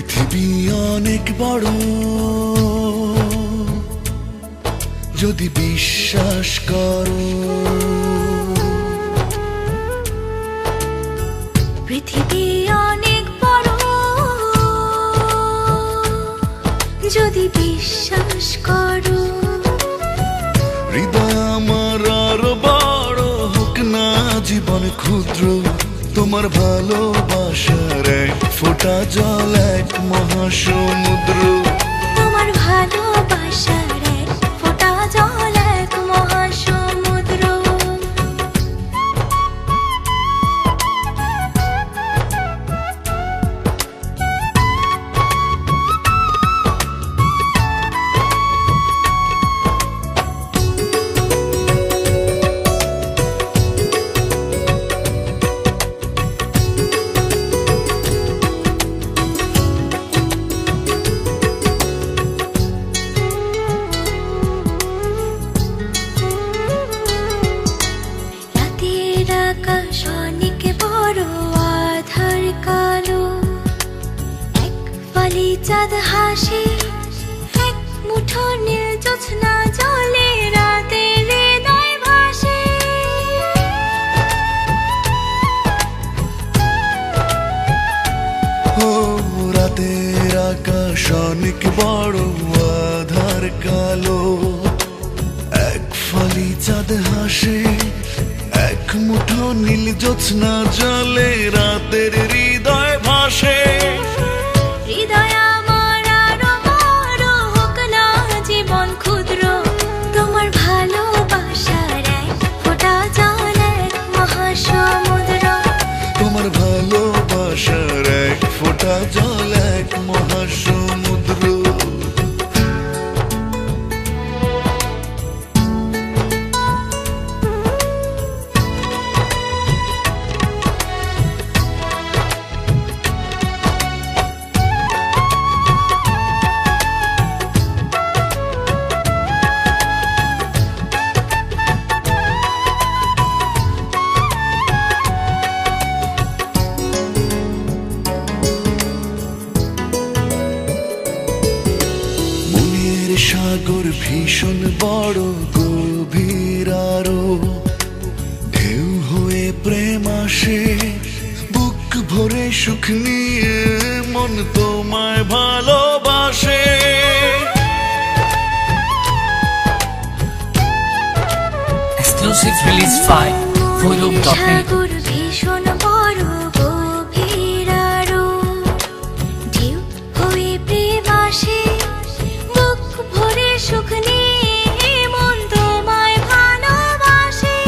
পৃথিবী অনেক বড়, যদি বিশ্বাস করো। পৃথিবী অনেক বড়, যদি বিশ্বাস করো। হৃদয় আমার আরো বড় হোক না জীবন ক্ষুদ্র, তোমার ভালোবাসার এক ফোঁটা জল এক মহাসমুদ্র। তোমার ভালোবাসার এক ফোঁটা জল এক মহাসমুদ্র। আকাশ অনেক বড়, আধার কালো, এক ফালি চাঁদ হাসে, এক মুঠো নীল জ্যোৎস্না জলে রাতের হৃদয় ভাসে। ও রাতের আকাশ অনেক বড়, আধার কালো, এক ফালি চাঁদ হাসে, এক মুঠো নীল জ্যোৎস্না জলে রাতের হৃদয় ভাসে। হৃদয় আমার আরো বড় হোক না জীবন ক্ষুদ্র, তোমার ভালোবাসার এক ফোঁটা জল এক মহাসমুদ্র। তোমার ভালোবাসার এক ফোঁটা জল এক মহাসমুদ্র। সাগর ভীষণ বড়, গভীর আরো, ঢেউ হয়ে প্রেম আসে, বুক ভরে সুখ নিয়ে মন তোমায় ভালোবাসে। Exclusive release by Voidub.net। সাগর ভীষণ বড়, গভীর আরো, ঢেউ হয়ে প্রেম আসে, বুক ভরে সুখ নিয়ে মন তোমায় ভালোবাসে।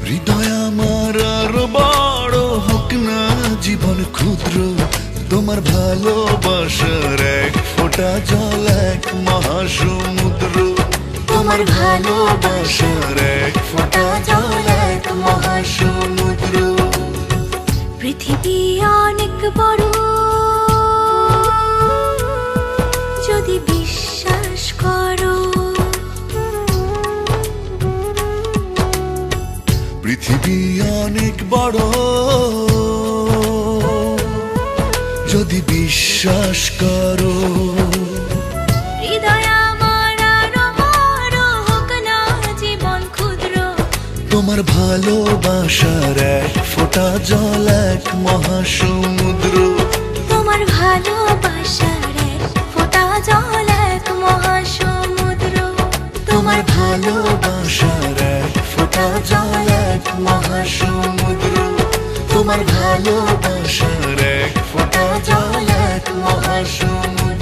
হৃদয় আমার আরো বড় হোক না জীবন ক্ষুদ্র, তোমার ভালোবাসার এক ফোঁটা জল এক মহাসমুদ্র। তোমার ভালোবাসার এক ফোঁটা জল এক মহাসমুদ্র। পৃথিবী অনেক বড়, যদি বিশ্বাস করো। পৃথিবী অনেক বড়, যদি বিশ্বাস করো। হৃদয় আমার আরো বড় হোক না জীবন ক্ষুদ্র, তোমার ভালোবাসার এক ফোঁটা জল এক মহাসমুদ্র। তোমার ভালোবাসার এক ফোঁটা জল এক মহাসমুদ্র। তোমার ভালোবাসার এক ফোঁটা জল এক মহাসমুদ্র। তোমার ভালোবাসার এক ফোঁটা জল এক মহাসমুদ্র।